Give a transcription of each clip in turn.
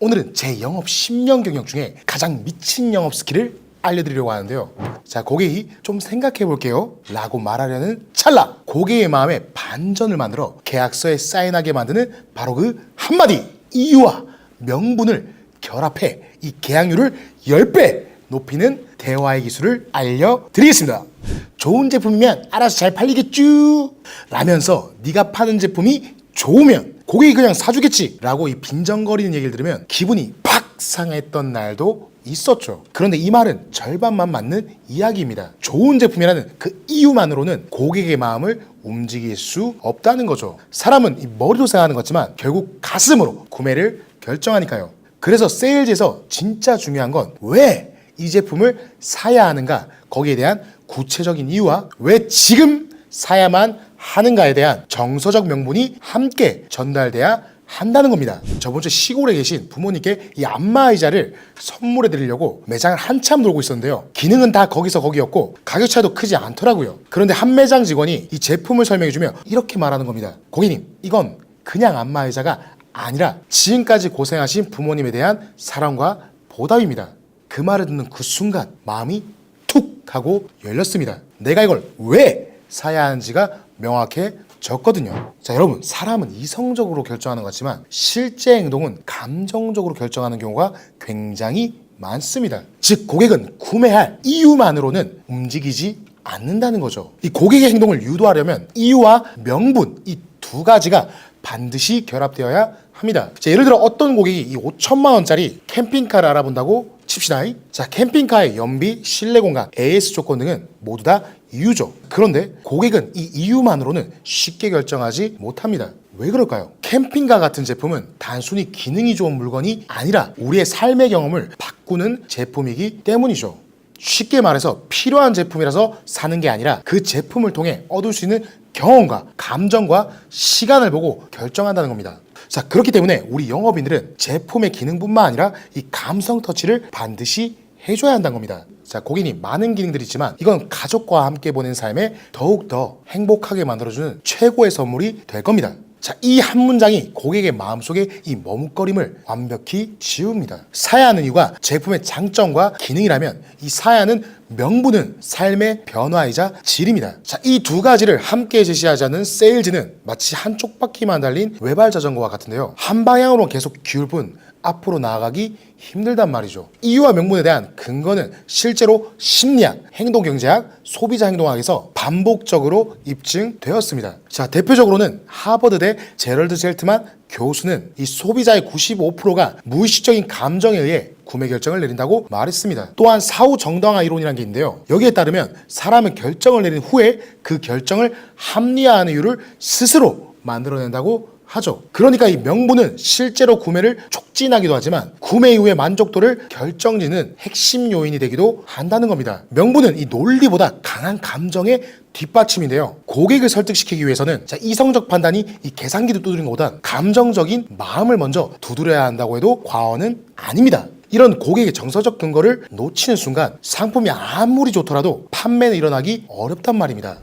오늘은 제 영업 10년 경력 중에 가장 미친 영업 스킬을 알려드리려고 하는데요. 자, 고객이 좀 생각해 볼게요 라고 말하려는 찰나, 고객의 마음에 반전을 만들어 계약서에 사인하게 만드는 바로 그 한마디, 이유와 명분을 결합해 이 계약률을 10배 높이는 대화의 기술을 알려드리겠습니다. 좋은 제품이면 알아서 잘 팔리겠쥬 라면서 네가 파는 제품이 좋으면 고객이 그냥 사주겠지 라고 이 빈정거리는 얘기를 들으면 기분이 팍 상했던 날도 있었죠. 그런데 이 말은 절반만 맞는 이야기입니다. 좋은 제품이라는 그 이유만으로는 고객의 마음을 움직일 수 없다는 거죠. 사람은 이 머리로 생각하는 거지만 결국 가슴으로 구매를 결정하니까요. 그래서 세일즈에서 진짜 중요한 건 왜 이 제품을 사야 하는가, 거기에 대한 구체적인 이유와 왜 지금 사야만 하는가에 대한 정서적 명분이 함께 전달돼야 한다는 겁니다. 저번 주 시골에 계신 부모님께 이 안마의자를 선물해 드리려고 매장을 한참 돌고 있었는데요. 기능은 다 거기서 거기였고 가격 차이도 크지 않더라고요. 그런데 한 매장 직원이 이 제품을 설명해주며 이렇게 말하는 겁니다. 고객님, 이건 그냥 안마의자가 아니라 지금까지 고생하신 부모님에 대한 사랑과 보답입니다. 그 말을 듣는 그 순간 마음이 툭 하고 열렸습니다. 내가 이걸 왜 사야 하는지가 명확해졌거든요. 자, 여러분, 사람은 이성적으로 결정하는 것 같지만 실제 행동은 감정적으로 결정하는 경우가 굉장히 많습니다. 즉, 고객은 구매할 이유만으로는 움직이지 않는다는 거죠. 이 고객의 행동을 유도하려면 이유와 명분, 이 두 가지가 반드시 결합되어야 합니다. 자, 예를 들어 어떤 고객이 이 5천만 원짜리 캠핑카를 알아본다고 칩시다. 자, 캠핑카의 연비, 실내 공간, AS 조건 등은 모두 다 이유죠. 그런데 고객은 이 이유만으로는 쉽게 결정하지 못합니다. 왜 그럴까요? 캠핑카 같은 제품은 단순히 기능이 좋은 물건이 아니라 우리의 삶의 경험을 바꾸는 제품이기 때문이죠. 쉽게 말해서 필요한 제품이라서 사는 게 아니라 그 제품을 통해 얻을 수 있는 경험과 감정과 시간을 보고 결정한다는 겁니다. 자, 그렇기 때문에 우리 영업인들은 제품의 기능뿐만 아니라 이 감성 터치를 반드시 해줘야 한다는 겁니다. 자, 고객님, 많은 기능들이 있지만 이건 가족과 함께 보낸 삶에 더욱더 행복하게 만들어주는 최고의 선물이 될 겁니다. 자, 이 한 문장이 고객의 마음속에 이 머뭇거림을 완벽히 지웁니다. 사야 하는 이유가 제품의 장점과 기능이라면 이 사야 하는 명분은 삶의 변화이자 질입니다. 자, 이 두 가지를 함께 제시하자는 세일즈는 마치 한쪽 바퀴만 달린 외발 자전거와 같은데요. 한 방향으로 계속 기울 뿐 앞으로 나아가기 힘들단 말이죠. 이유와 명분에 대한 근거는 실제로 심리학, 행동경제학, 소비자 행동학에서 반복적으로 입증되었습니다. 자, 대표적으로는 하버드대 제럴드 젤트만 교수는 이 소비자의 95%가 무의식적인 감정에 의해 구매 결정을 내린다고 말했습니다. 또한 사후 정당화 이론이라는 게 있는데요. 여기에 따르면 사람은 결정을 내린 후에 그 결정을 합리화하는 이유를 스스로 만들어낸다고 하죠. 그러니까 이 명분은 실제로 구매를 촉진하기도 하지만 구매 이후의 만족도를 결정짓는 핵심 요인이 되기도 한다는 겁니다. 명분은 이 논리보다 강한 감정의 뒷받침인데요. 고객을 설득시키기 위해서는 이성적 판단이 이 계산기도 두드리는 것보다 감정적인 마음을 먼저 두드려야 한다고 해도 과언은 아닙니다. 이런 고객의 정서적 근거를 놓치는 순간 상품이 아무리 좋더라도 판매는 일어나기 어렵단 말입니다.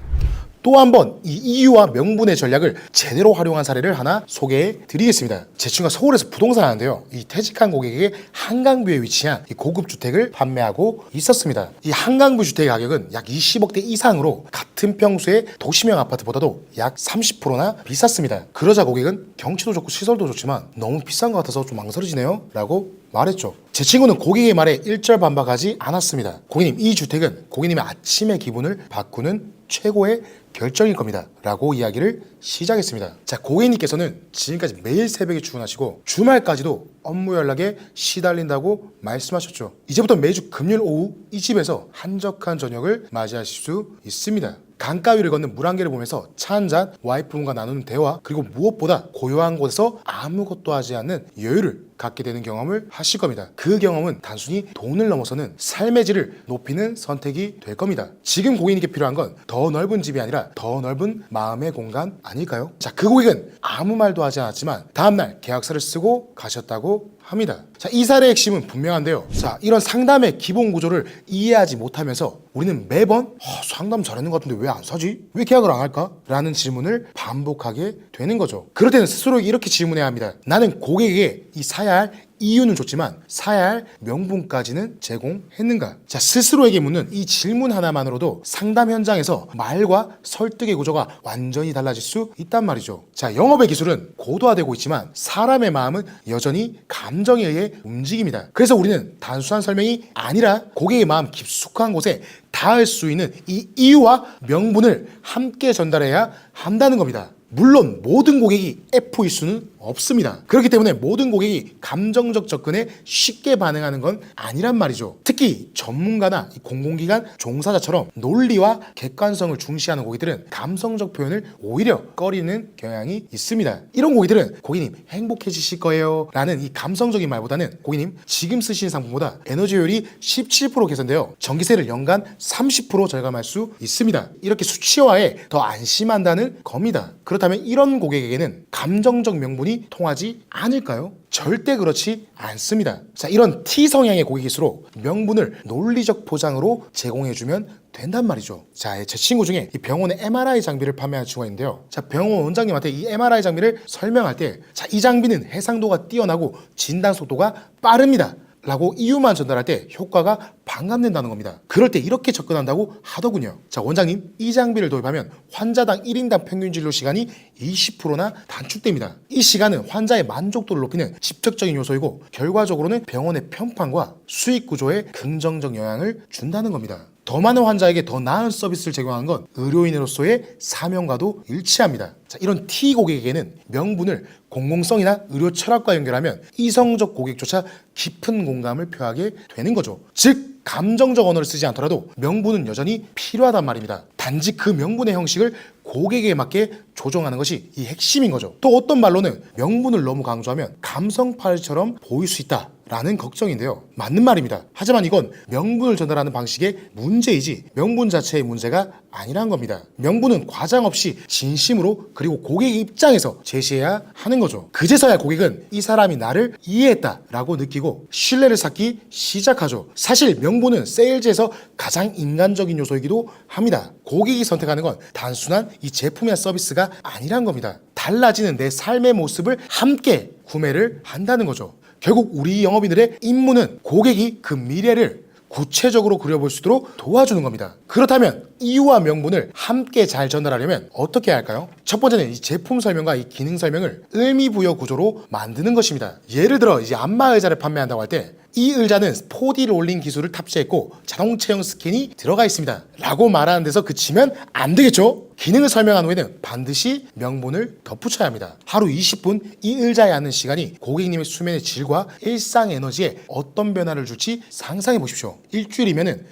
또 한 번 이 이유와 명분의 전략을 제대로 활용한 사례를 하나 소개해 드리겠습니다. 제 친구가 서울에서 부동산 하는데요. 이 퇴직한 고객에게 한강뷰에 위치한 이 고급 주택을 판매하고 있었습니다. 이 한강뷰 주택의 가격은 약 20억대 이상으로 같은 평수의 도시명 아파트보다도 약 30%나 비쌌습니다. 그러자 고객은 경치도 좋고 시설도 좋지만 너무 비싼 것 같아서 좀 망설여지네요 라고 말했죠. 제 친구는 고객의 말에 일절 반박하지 않았습니다. 고객님, 이 주택은 고객님의 아침의 기분을 바꾸는 최고의 결정일 겁니다 라고 이야기를 시작했습니다. 자, 고객님께서는 지금까지 매일 새벽에 출근하시고 주말까지도 업무 연락에 시달린다고 말씀하셨죠. 이제부터 매주 금요일 오후 이 집에서 한적한 저녁을 맞이하실 수 있습니다. 강가 위를 걷는 물안개를 보면서 차 한잔, 와이프분과 나누는 대화, 그리고 무엇보다 고요한 곳에서 아무것도 하지 않는 여유를 갖게 되는 경험을 하실 겁니다. 그 경험은 단순히 돈을 넘어서는 삶의 질을 높이는 선택이 될 겁니다. 지금 고객님께 필요한 건 더 넓은 집이 아니라 더 넓은 마음의 공간 아닐까요? 자, 그 고객은 아무 말도 하지 않았지만 다음날 계약서를 쓰고 가셨다고 합니다. 자, 이 사례의 핵심은 분명한데요. 자, 이런 상담의 기본 구조를 이해하지 못하면서 우리는 매번 상담 잘하는 것 같은데 왜 안 사지? 왜 계약을 안 할까? 라는 질문을 반복하게 되는 거죠. 그럴 때는 스스로에게 이렇게 질문해야 합니다. 나는 고객에게 이 사야 할 이유는 좋지만 사야 할 명분까지는 제공했는가? 자, 스스로에게 묻는 이 질문 하나만으로도 상담 현장에서 말과 설득의 구조가 완전히 달라질 수 있단 말이죠. 자, 영업의 기술은 고도화되고 있지만 사람의 마음은 여전히 감정에 의해 움직입니다. 그래서 우리는 단순한 설명이 아니라 고객의 마음 깊숙한 곳에 닿을 수 있는 이 이유와 명분을 함께 전달해야 한다는 겁니다. 물론 모든 고객이 F일 수는 없습니다. 그렇기 때문에 모든 고객이 감정적 접근에 쉽게 반응하는 건 아니란 말이죠. 특히 전문가나 공공기관 종사자처럼 논리와 객관성을 중시하는 고객들은 감성적 표현을 오히려 꺼리는 경향이 있습니다. 이런 고객들은 고객님 행복해지실 거예요 라는 이 감성적인 말보다는 고객님 지금 쓰시는 상품보다 에너지 효율이 17% 개선되어 전기세를 연간 30% 절감할 수 있습니다. 이렇게 수치화에 더 안심한다는 겁니다. 그렇다면 이런 고객에게는 감정적 명분이 통하지 않을까요? 절대 그렇지 않습니다. 자, 이런 T 성향의 고객일수록 명분을 논리적 포장으로 제공해주면 된단 말이죠. 자, 제 친구 중에 이 병원에 MRI 장비를 판매하는 친구가 있는데요. 자, 병원 원장님한테 이 MRI 장비를 설명할 때, 자, 이 장비는 해상도가 뛰어나고 진단 속도가 빠릅니다 라고 이유만 전달할 때 효과가 반감된다는 겁니다. 그럴 때 이렇게 접근한다고 하더군요. 자, 원장님, 이 장비를 도입하면 환자당 1인당 평균 진료 시간이 20%나 단축됩니다. 이 시간은 환자의 만족도를 높이는 직접적인 요소이고 결과적으로는 병원의 평판과 수익 구조에 긍정적 영향을 준다는 겁니다. 더 많은 환자에게 더 나은 서비스를 제공하는 건 의료인으로서의 사명과도 일치합니다. 자, 이런 T 고객에게는 명분을 공공성이나 의료 철학과 연결하면 이성적 고객조차 깊은 공감을 표하게 되는 거죠. 즉, 감정적 언어를 쓰지 않더라도 명분은 여전히 필요하단 말입니다. 단지 그 명분의 형식을 고객에 맞게 조정하는 것이 이 핵심인 거죠. 또 어떤 말로는 명분을 너무 강조하면 감성파일처럼 보일 수 있다 라는 걱정인데요. 맞는 말입니다. 하지만 이건 명분을 전달하는 방식의 문제이지 명분 자체의 문제가 아니란 겁니다. 명분은 과장 없이 진심으로 그리고 고객 입장에서 제시해야 하는 거죠. 그제서야 고객은 이 사람이 나를 이해했다 라고 느끼고 신뢰를 쌓기 시작하죠. 사실 명분은 세일즈에서 가장 인간적인 요소이기도 합니다. 고객이 선택하는 건 단순한 이 제품이나 서비스가 아니란 겁니다. 달라지는 내 삶의 모습을 함께 구매를 한다는 거죠. 결국 우리 영업인들의 임무는 고객이 그 미래를 구체적으로 그려볼 수 있도록 도와주는 겁니다. 그렇다면 이유와 명분을 함께 잘 전달하려면 어떻게 해야 할까요? 첫 번째는 이 제품 설명과 이 기능 설명을 의미부여 구조로 만드는 것입니다. 예를 들어 이제 안마 의자를 판매한다고 할 때 이 의자는 4D 롤링 기술을 탑재했고 자동 체형 스캔이 들어가 있습니다 라고 말하는 데서 그치면 안 되겠죠? 기능을 설명한 후에는 반드시 명분을 덧붙여야 합니다. 하루 20분 이 의자에 앉는 시간이 고객님의 수면의 질과 일상 에너지에 어떤 변화를 줄지 상상해 보십시오.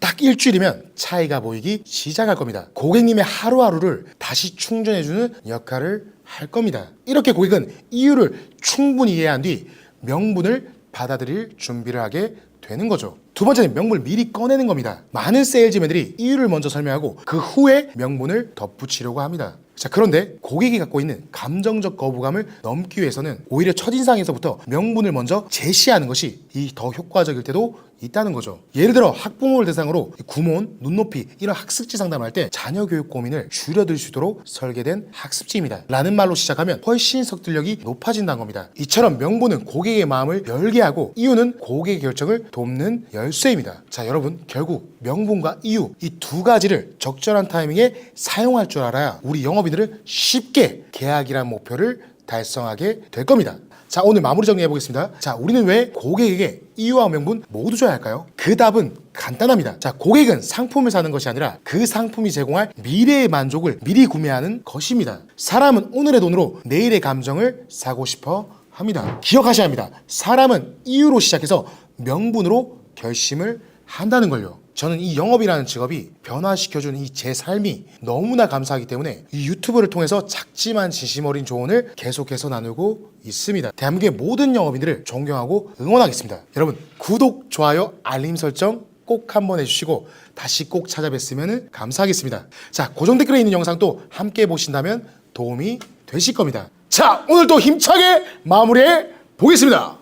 딱 일주일이면 차이가 보이기 시작할 겁니다. 고객님의 하루하루를 다시 충전해주는 역할을 할 겁니다. 이렇게 고객은 이유를 충분히 이해한 뒤 명분을 받아들일 준비를 하게 되는 거죠. 두 번째는 명분을 미리 꺼내는 겁니다. 많은 세일즈맨들이 이유를 먼저 설명하고 그 후에 명분을 덧붙이려고 합니다. 자, 그런데 고객이 갖고 있는 감정적 거부감을 넘기 위해서는 오히려 첫인상에서부터 명분을 먼저 제시하는 것이 더 효과적일 때도 있다는 거죠. 예를 들어 학부모를 대상으로 구몬, 눈높이 이런 학습지 상담을 할 때 자녀 교육 고민을 줄여들 수 있도록 설계된 학습지입니다 라는 말로 시작하면 훨씬 석들력이 높아진다는 겁니다. 이처럼 명분은 고객의 마음을 열게 하고 이유는 고객의 결정을 돕는 열쇠입니다. 자, 여러분, 결국 명분과 이유 이 두 가지를 적절한 타이밍에 사용할 줄 알아야 우리 영업인들은 쉽게 계약이라는 목표를 달성하게 될 겁니다. 자, 오늘 마무리 정리해 보겠습니다. 자, 우리는 왜 고객에게 이유와 명분 모두 줘야 할까요? 그 답은 간단합니다. 자, 고객은 상품을 사는 것이 아니라 그 상품이 제공할 미래의 만족을 미리 구매하는 것입니다. 사람은 오늘의 돈으로 내일의 감정을 사고 싶어 합니다. 기억하셔야 합니다. 사람은 이유로 시작해서 명분으로 결심을 한다는 걸요. 저는 이 영업이라는 직업이 변화시켜준 이 제 삶이 너무나 감사하기 때문에 이 유튜브를 통해서 작지만 진심 어린 조언을 계속해서 나누고 있습니다. 대한민국의 모든 영업인들을 존경하고 응원하겠습니다. 여러분, 구독, 좋아요, 알림 설정 꼭 한번 해주시고 다시 꼭 찾아뵀으면 감사하겠습니다. 자, 고정 댓글에 있는 영상도 함께 보신다면 도움이 되실 겁니다. 자, 오늘도 힘차게 마무리해 보겠습니다.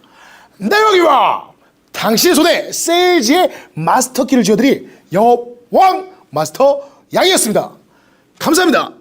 나영이와 당신의 손에 세일즈의 마스터키를 쥐어드릴 영업왕 마스터 양이었습니다. 감사합니다.